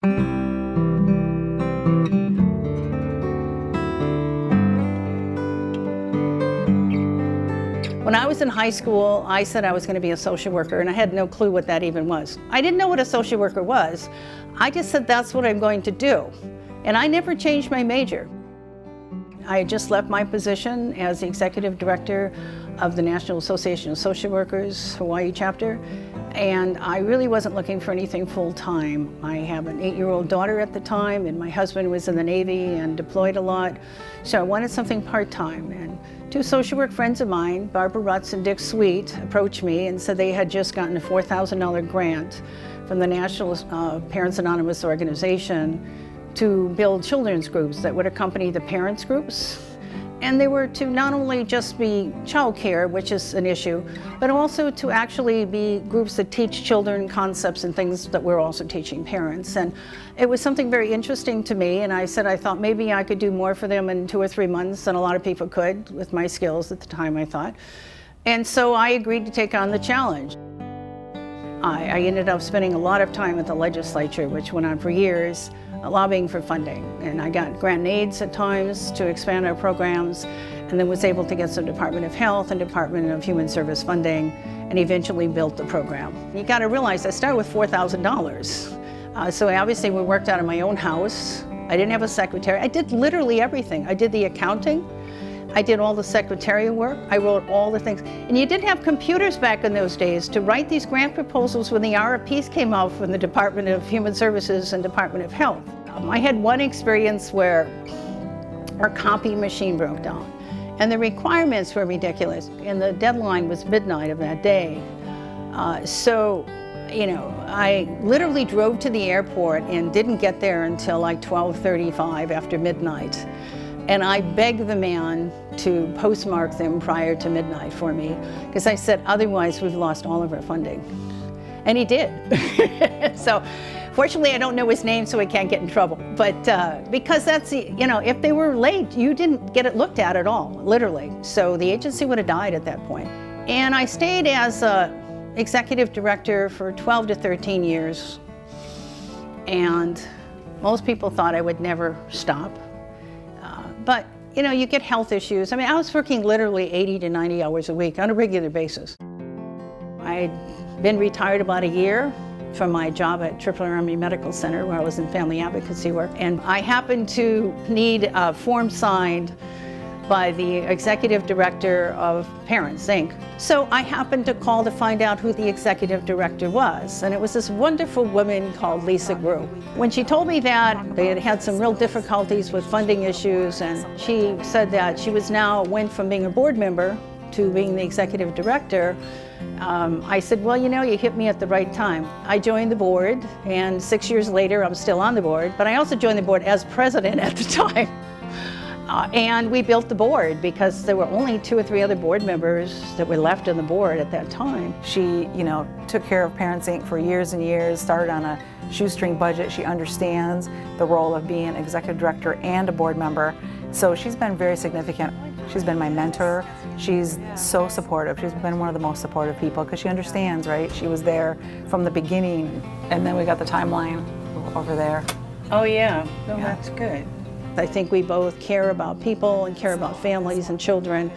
When I was in high school, I said I was going to be a social worker, and I had no clue what that even was. I didn't know what a social worker was. I just said that's what I'm going to do. And I never changed my major. I had just left my position as the executive director of the National Association of Social Workers Hawaii chapter, and I really wasn't looking for anything full-time. I have an 8-year-old daughter at the time, and my husband was in the Navy and deployed a lot, so I wanted something part-time. And two social work friends of mine, Barbara Rutz and Dick Sweet, approached me and said they had just gotten a $4,000 grant from the National Parents Anonymous organization to build children's groups that would accompany the parents' groups. And they were to not only just be child care, which is an issue, but also to actually be groups that teach children concepts and things that we're also teaching parents. And it was something very interesting to me, and I said I thought maybe I could do more for them in 2 or 3 months than a lot of people could with my skills at the time, I thought. And so I agreed to take on the challenge. I ended up spending a lot of time at the legislature, which went on for years, lobbying for funding. And I got grant and aids at times to expand our programs, and then was able to get some Department of Health and Department of Human Service funding, and eventually built the program. You got to realize I started with $4,000. So obviously we worked out of my own house. I didn't have a secretary. I did literally everything. I did the accounting. I did all the secretarial work. I wrote all the things. And you didn't have computers back in those days to write these grant proposals when the RFPs came out from the Department of Human Services and Department of Health. I had one experience where our copy machine broke down, and the requirements were ridiculous, and the deadline was midnight of that day. So, you know, I literally drove to the airport and didn't get there until like 12:35 after midnight. And I begged the man to postmark them prior to midnight for me, because I said, otherwise we've lost all of our funding. And he did. So fortunately I don't know his name, so I can't get in trouble. But because that's, you know, if they were late, you didn't get it looked at all, literally. So the agency would have died at that point. And I stayed as executive director for 12 to 13 years. And most people thought I would never stop. But, you know, you get health issues. I mean, I was working literally 80 to 90 hours a week on a regular basis. I'd been retired about a year from my job at Triple Army Medical Center, where I was in family advocacy work. And I happened to need a form signed by the executive director of Parents, Inc. So I happened to call to find out who the executive director was, and it was this wonderful woman called Lisa Grew. When she told me that they had had some real difficulties with funding issues, and she said that she went from being a board member to being the executive director, I said, well, you know, you hit me at the right time. I joined the board, and 6 years later I'm still on the board, but I also joined the board as president at the time. And we built the board because there were only 2 or 3 other board members that were left on the board at that time. She, you know, took care of Parents Inc. for years and years, started on a shoestring budget. She understands the role of being an executive director and a board member. So she's been very significant. She's been my mentor. She's so supportive. She's been one of the most supportive people because she understands, right? She was there from the beginning. And then we got the timeline over there. Oh yeah, no, yeah. That's good. I think we both care about people and care about families and children,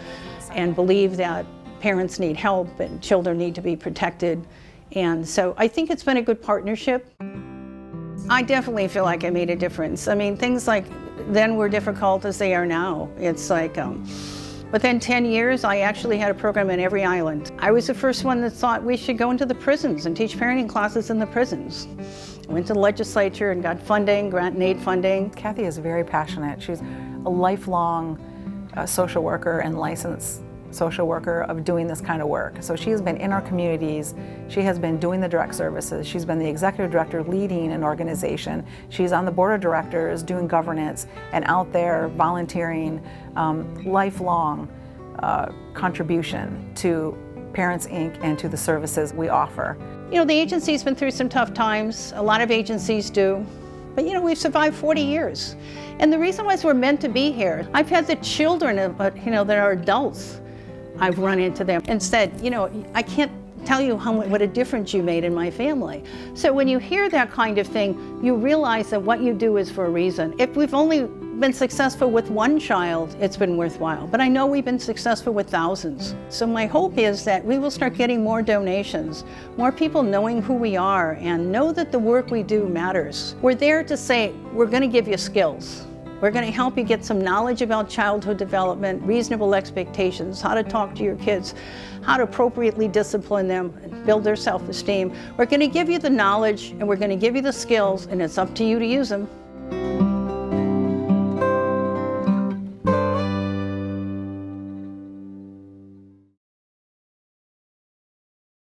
and believe that parents need help and children need to be protected. And so I think it's been a good partnership. I definitely feel like I made a difference. I mean, things like then were difficult as they are now. It's like, within 10 years, I actually had a program in every island. I was the first one that thought we should go into the prisons and teach parenting classes in the prisons. I went to the legislature and got funding, grant and aid funding. Kathi is very passionate. She's a lifelong social worker and licensed social worker of doing this kind of work. So she has been in our communities. She has been doing the direct services. She's been the executive director leading an organization. She's on the board of directors doing governance and out there volunteering, lifelong contribution to Parents Inc. and to the services we offer. You know, the agency's been through some tough times. A lot of agencies do. But you know, we've survived 40 years. And the reason why we're meant to be here, I've had the children, you know, that are adults, I've run into them and said, you know, I can't tell you what a difference you made in my family. So when you hear that kind of thing, you realize that what you do is for a reason. If we've only been successful with one child, it's been worthwhile. But I know we've been successful with thousands. So my hope is that we will start getting more donations, more people knowing who we are and know that the work we do matters. We're there to say, we're going to give you skills. We're going to help you get some knowledge about childhood development, reasonable expectations, how to talk to your kids, how to appropriately discipline them, and build their self-esteem. We're going to give you the knowledge and we're going to give you the skills, and it's up to you to use them.